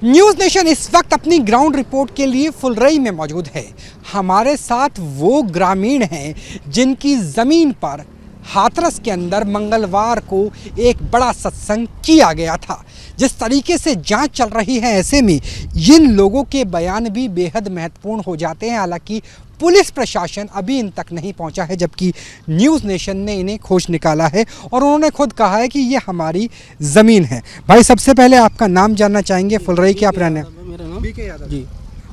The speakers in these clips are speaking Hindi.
न्यूज़ नेशन इस वक्त अपनी ग्राउंड रिपोर्ट के लिए फुलरई में मौजूद है। हमारे साथ वो ग्रामीण हैं जिनकी ज़मीन पर हाथरस के अंदर मंगलवार को एक बड़ा सत्संग किया गया था। जिस तरीके से जांच चल रही है, ऐसे में इन लोगों के बयान भी बेहद महत्वपूर्ण हो जाते हैं। हालांकि पुलिस प्रशासन अभी इन तक नहीं पहुंचा है, जबकि न्यूज़ नेशन ने इन्हें खोज निकाला है और उन्होंने खुद कहा है कि ये हमारी ज़मीन है। भाई, सबसे पहले आपका नाम जानना चाहेंगे। फुलरई के आप रहने? मेरा नाम बीके यादव जी।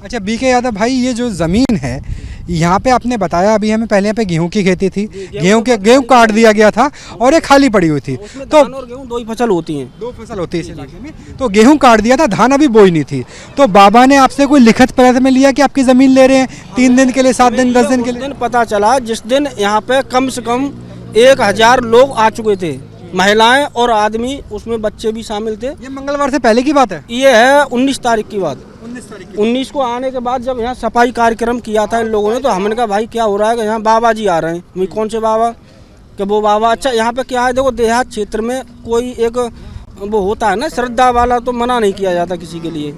अच्छा, बीके यादव भाई, ये जो ज़मीन है यहाँ पे आपने बताया अभी हमें, पहले यहाँ पे गेहूं की खेती थी, गेहूं काट दिया गया था और ये खाली पड़ी हुई थी। तो धान और गेहूं दो ही फसल होती हैं। दो फसल होती है इस इलाके में। तो गेहूं काट दिया था, धान अभी बोई नहीं थी। तो बाबा ने आपसे कोई लिखित पत्र में लिया कि आपकी ज़मीन ले रहे हैं 3 दिन के लिए, 7 दिन, 10 दिन के लिए? दिन पता चला जिस दिन यहाँ पे कम से कम 1000 लोग आ चुके थे, महिलाएं और आदमी, उसमें बच्चे भी शामिल थे। ये मंगलवार से पहले की बात है? ये है 19 तारीख की बात। 19 तारीख 19 को आने के बाद जब यहाँ सफाई कार्यक्रम किया था इन लोगों ने, तो हमने कहा भाई क्या हो रहा है कि यहाँ बाबा जी आ रहे हैं। भाई कौन से बाबा? कि वो बाबा। अच्छा, यहाँ पे क्या है, देखो देहात क्षेत्र में कोई एक वो होता है ना श्रद्धा वाला, तो मना नहीं किया जाता किसी के लिए।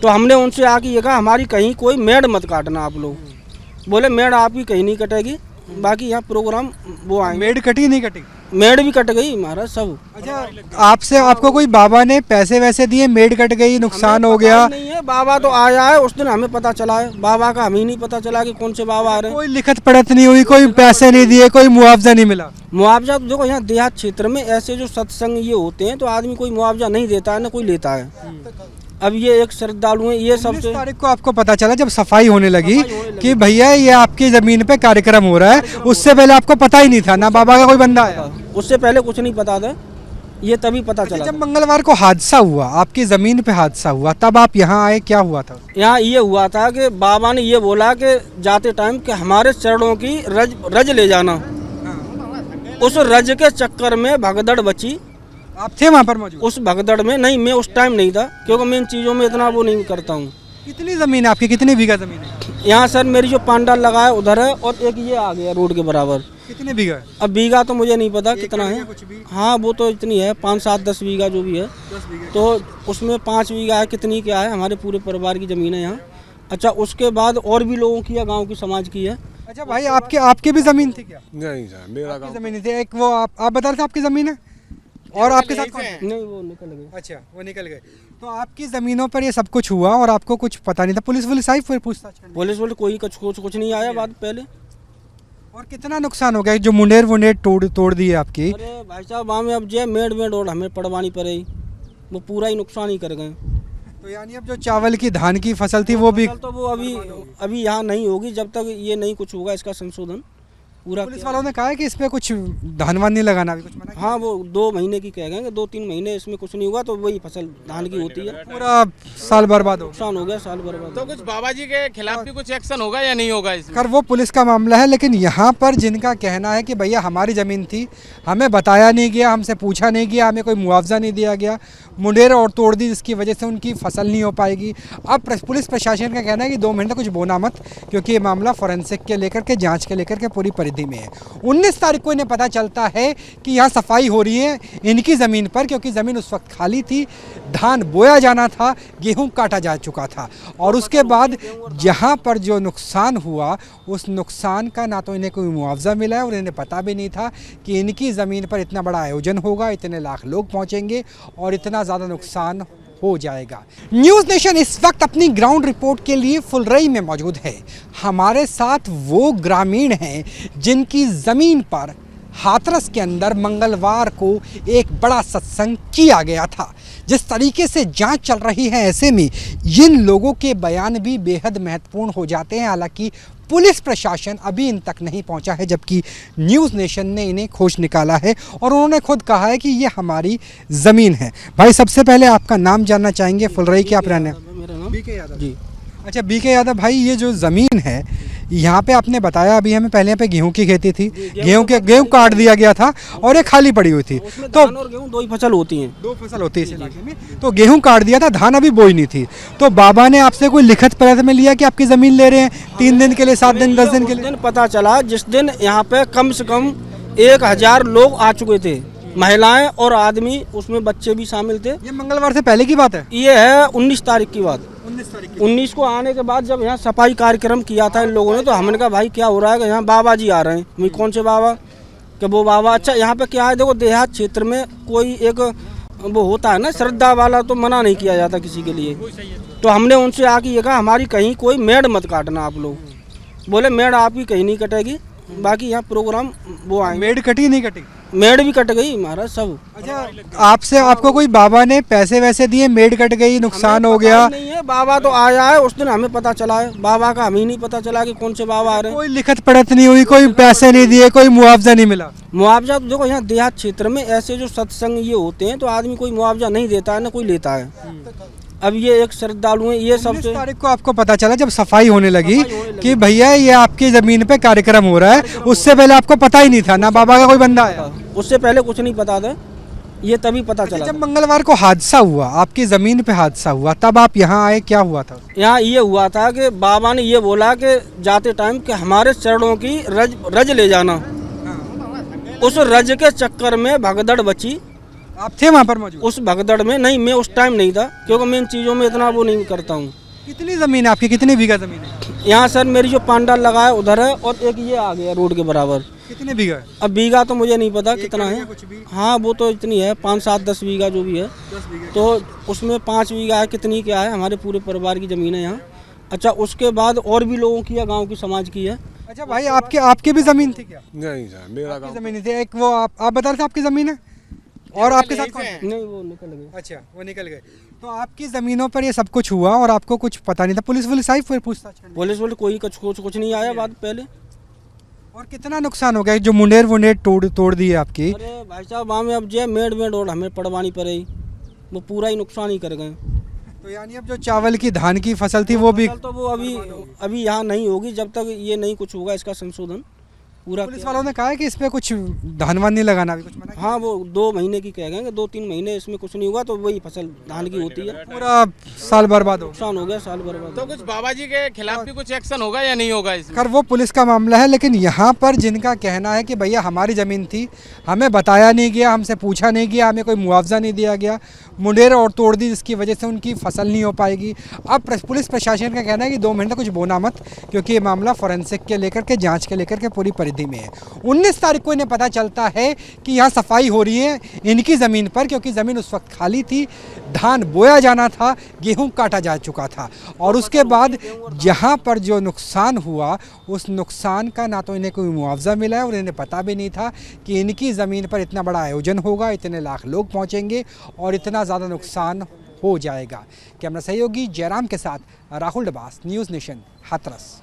तो हमने उनसे आके ये कहा हमारी कहीं कोई मेड़ मत काटना आप लोग। बोले मेड़ आपकी कहीं नहीं कटेगी, बाकी यहाँ प्रोग्राम वो आएंगे। मेड़ कटी नहीं कटी? मेड़ भी कट गई महाराज सब। अच्छा, आपसे आपको कोई बाबा ने पैसे वैसे दिए, मेड़ कट गई, नुकसान हो गया? नहीं है, बाबा तो आया है, उस दिन हमें पता चला है। बाबा का हमें नहीं पता चला कि कौन से बाबा आ रहे हैं। कोई लिखत पढ़त नहीं हुई, कोई पैसे नहीं दिए, कोई मुआवजा नहीं मिला? मुआवजा तो देखो यहाँ देहात क्षेत्र में ऐसे जो सत्संग ये होते हैं तो आदमी कोई मुआवजा नहीं देता है, ना कोई लेता है। अब ये एक श्रद्धालु है, ये सबसे 19 तारीख को आपको पता चला जब सफाई होने लगी कि भैया ये आपकी जमीन पे कार्यक्रम हो रहा है, उससे पहले आपको पता ही नहीं था, ना बाबा का कोई बंदा आया? उससे पहले कुछ नहीं पता था, ये तभी पता चला। जब मंगलवार को हादसा हुआ, आपकी जमीन पे हादसा हुआ, तब आप यहाँ आए, क्या हुआ था? यहाँ ये हुआ था कि बाबा ने ये बोला कि जाते टाइम कि हमारे चरणों की रज ले जाना। उस रज के चक्कर में भगदड़ बची। आप थे वहाँ पर मौजूद? उस भगदड़ में नहीं, मैं उस टाइम नहीं था, क्योंकि मैं इन चीज़ों में इतना वो नहीं करता हूँ। कितनी जमीन है आपकी? कितने बीघा जमीन है यहाँ सर मेरी जो पांडाल लगा है उधर है, और एक ये आ गया रोड के बराबर। कितने बीघा है? अब बीघा तो मुझे नहीं पता कितना है। हाँ, वो तो इतनी है, 5, 7, 10 बीघा जो भी है। तो उसमें 5 बीघा है, कितनी क्या है, हमारे पूरे परिवार की ज़मीन है यहाँ। अच्छा, उसके बाद और भी लोगों की है, गाँव की, समाज की है। अच्छा भाई, आपकी भी जमीन थी क्या? नहीं सर, मेरा आपकी जमीन थी। एक वो आप बता रहे थे आपकी जमीन है, और आपके साथ कौन? नहीं, वो निकल गए। अच्छा, वो निकल गए। तो आपकी जमीनों पर ये सब कुछ हुआ और आपको कुछ पता नहीं था? पुलिस आई फिर पूछताछ करने? पुलिस कोई कुछ नहीं आया बाद पहले। और कितना नुकसान हो गया जो मुंडेर तोड़ दिए आपकी? अरे भाई साहब, हमें अब जो मेड़ और हमें पड़वानी पड़ेगी, वो पूरा ही नुकसान ही कर गए। तो यानी अब जो चावल की, धान की फसल थी वो भी, तो वो अभी यहाँ नहीं होगी जब तक ये नहीं कुछ होगा, इसका संशोधन पूरा। पुलिस वालों ने कहा है कि इस पे कुछ धान वान नहीं लगाना, भी कुछ मना किया? हाँ, वो 2 महीने की कह गए, 2-3 महीने इसमें कुछ नहीं हुआ तो वही फसल धान की होती है। पूरा साल बर्बाद हो नुकसान हो गया, साल बर्बाद। तो कुछ बाबा जी के खिलाफ भी कुछ एक्शन होगा या नहीं होगा इसमें? कर वो पुलिस का मामला है, लेकिन यहाँ पर जिनका कहना है कि भैया हमारी ज़मीन थी, हमें बताया नहीं गया, हमसे पूछा नहीं गया, हमें कोई मुआवजा नहीं दिया गया, मुंडेर और तोड़ दी, जिसकी वजह से उनकी फसल नहीं हो पाएगी। अब पुलिस प्रशासन का कहना है कि 2 महीने तक कुछ बोना मत, क्योंकि ये मामला फॉरेंसिक के लेकर के, जांच के लेकर के पूरी परिधि में है। 19 तारीख को इन्हें पता चलता है कि यहाँ सफाई हो रही है इनकी ज़मीन पर, क्योंकि ज़मीन उस वक्त खाली थी, धान बोया जाना था, गेहूं काटा जा चुका था। और उसके बाद यहाँ पर जो नुकसान हुआ, उस नुकसान का ना तो इन्हें कोई मुआवजा मिला है, और इन्हें पता भी नहीं था कि इनकी ज़मीन पर इतना बड़ा आयोजन होगा, इतने लाख लोग पहुँचेंगे और इतना ज़्यादा नुकसान हो जाएगा। न्यूज़ नेशन इस वक्त अपनी ग्राउंड रिपोर्ट के लिए फुलरई में मौजूद है। हमारे साथ वो ग्रामीण हैं जिनकी ज़मीन पर हाथरस के अंदर मंगलवार को एक बड़ा सत्संग किया गया था। जिस तरीके से जांच चल रही है, ऐसे में इन लोगों के बयान भी बेहद महत्वपूर्ण हो जाते हैं। हालांकि पुलिस प्रशासन अभी इन तक नहीं पहुंचा है, जबकि न्यूज़ नेशन ने इन्हें खोज निकाला है और उन्होंने खुद कहा है कि ये हमारी ज़मीन है। भाई, सबसे पहले आपका नाम जानना चाहेंगे। फुलरई के आप रहने? मेरा नाम बीके यादव जी। अच्छा, बीके यादव भाई, ये जो ज़मीन है यहाँ पे आपने बताया अभी हमें, पहले यहाँ पे गेहूं की खेती थी, गेहूं काट दिया गया था और ये खाली पड़ी हुई थी। तो धान और गेहूं 2 ही फसल होती हैं। 2 फसल होती है इस इलाके में। तो गेहूं काट दिया था, धान अभी बोई नहीं थी। तो बाबा ने आपसे कोई लिखित पत्र में लिया कि आपकी ज़मीन ले रहे हैं 3 दिन के लिए, 7 दिन, 10 दिन के लिए? दिन पता चला जिस दिन यहाँ पे कम से कम 1000 लोग आ चुके थे, महिलाएं और आदमी, उसमें बच्चे भी शामिल थे। ये मंगलवार से पहले की बात है? ये है 19 तारीख की बात। 19 तारीख 19 को आने के बाद जब यहाँ सफाई कार्यक्रम किया था इन लोगों ने, तो हमने कहा भाई क्या हो रहा है कि यहाँ बाबा जी आ रहे हैं। भाई कौन से बाबा? कि वो बाबा। अच्छा यहाँ पे क्या है, देखो देहात क्षेत्र में कोई एक वो होता है ना श्रद्धा वाला, तो मना नहीं किया जाता किसी के लिए। तो हमने उनसे आके ये कहा हमारी कहीं कोई मेड़ मत काटना आप लोग। बोले मेड़ आपकी कहीं नहीं कटेगी, बाकी यहाँ प्रोग्राम वो आएंगे। मेड कटी नहीं कटी? मेड़ भी कट गई महाराज सब। अच्छा, आपसे आपको कोई बाबा ने पैसे वैसे दिए, मेड कट गई, नुकसान हो गया? नहीं है, बाबा तो आया है उस दिन, हमें पता चला है। बाबा का हमें नहीं पता चला कि कौन से बाबा आ रहे हैं। कोई लिखत पढ़त नहीं हुई, कोई पैसे नहीं दिए, कोई मुआवजा नहीं मिला? मुआवजा तो देखो यहाँ देहात क्षेत्र में ऐसे जो सत्संग ये होते हैं तो आदमी कोई मुआवजा नहीं देता है ना कोई लेता है। अब ये एक श्रद्धालु है, ये 19 सबसे तारीख को आपको पता चला जब सफाई होने लगी कि भैया ये आपकी जमीन पे कार्यक्रम हो रहा है, उससे पहले आपको पता ही नहीं था? ना बाबा का कोई बंदा आया? उससे पहले कुछ नहीं पता था, ये तभी पता चला। जब मंगलवार को हादसा हुआ, आपकी जमीन पे हादसा हुआ, तब आप यहाँ आए, क्या हुआ था? यहाँ ये हुआ था कि बाबा ने ये बोला कि जाते टाइम कि हमारे चरणों की रज ले जाना। उस रज के चक्कर में भगदड़ बची। आप थे वहाँ पर मौजूद? उस भगदड़ में नहीं, मैं उस टाइम नहीं था क्योंकि मैं इन चीज़ों में इतना वो नहीं करता हूँ। कितनी जमीन है आपकी, कितनी बीघा जमीन है? यहाँ सर मेरी जो पांडाल लगा है उधर है, और एक ये आ गया रोड के बराबर। कितने बीघा है? अब बीघा तो मुझे नहीं पता कितना एकड़ है। या कुछ भी? हाँ वो तो इतनी है, 5, 7, 10 बीघा जो भी है। 10 बीघा। तो उसमें 5 बीघा है, कितनी क्या है, हमारे पूरे परिवार की ज़मीन है यहाँ। अच्छा उसके बाद और भी लोगों की है, गाँव की समाज की है। अच्छा भाई, आपकी भी जमीन थी क्या? नहीं सर, मेरा आपकी जमीन थी, एक वो आप बता रहे थे आपकी जमीन है, और आपके साथ कौन? नहीं वो निकल गए। अच्छा, वो निकल गए। तो आपकी जमीनों पर ये सब कुछ हुआ और आपको कुछ पता नहीं था? पुलिस आई फिर पूछताछ करने? पुलिस बोले कोई कुछ नहीं आया बात पहले। और कितना नुकसान हो गया जो मुंडेर वुंडेर तोड़ दिए आपकी? अरे भाई साहब हमें अब जो मेड़ और हमें पड़वानी पड़ेगी, वो पूरा ही नुकसान ही कर गए। तो यानी अब जो चावल की धान की फसल थी वो भी? फसल तो वो अभी यहाँ नहीं होगी जब तक ये नहीं कुछ होगा, इसका संशोधन पूरा। पुलिस वालों ने कहा है कि इसमें कुछ धान वान नहीं लगाना, अभी कुछ मना किया? हाँ वो 2 महीने की कह गए कि 2-3 महीने इसमें कुछ नहीं हुआ तो वही फसल धान की होती है। पूरा साल बर्बाद हो नुकसान हो गया, साल बर्बाद। तो कुछ बाबा जी के खिलाफ भी कुछ एक्शन होगा या नहीं होगा इसमें? कर वो पुलिस का मामला है, लेकिन यहाँ पर जिनका कहना है कि भैया हमारी ज़मीन थी, हमें बताया नहीं गया, हमसे पूछा नहीं गया, हमें कोई मुआवजा नहीं दिया गया, मुंडेर और तोड़ दी जिसकी वजह से उनकी फसल नहीं हो पाएगी। अब पुलिस प्रशासन का कहना है कि 2 महीने तक कुछ बोना मत, क्योंकि ये मामला फॉरेंसिक के लेकर के, जांच के लेकर के पूरी परिधि में है। 19 तारीख को इन्हें पता चलता है कि यहाँ सफाई हो रही है इनकी ज़मीन पर, क्योंकि ज़मीन उस वक्त खाली थी, धान बोया जाना था, गेहूं काटा जा चुका था, और उसके बाद जहाँ पर जो नुकसान हुआ उस नुकसान का ना तो इन्हें कोई मुआवजा मिला है, और इन्हें पता भी नहीं था कि इनकी ज़मीन पर इतना बड़ा आयोजन होगा, इतने लाख लोग पहुँचेंगे और इतना ज़्यादा नुकसान हो जाएगा। कैमरा सहयोगी जयराम के साथ राहुल डबास, न्यूज़ नेशन, हाथरस।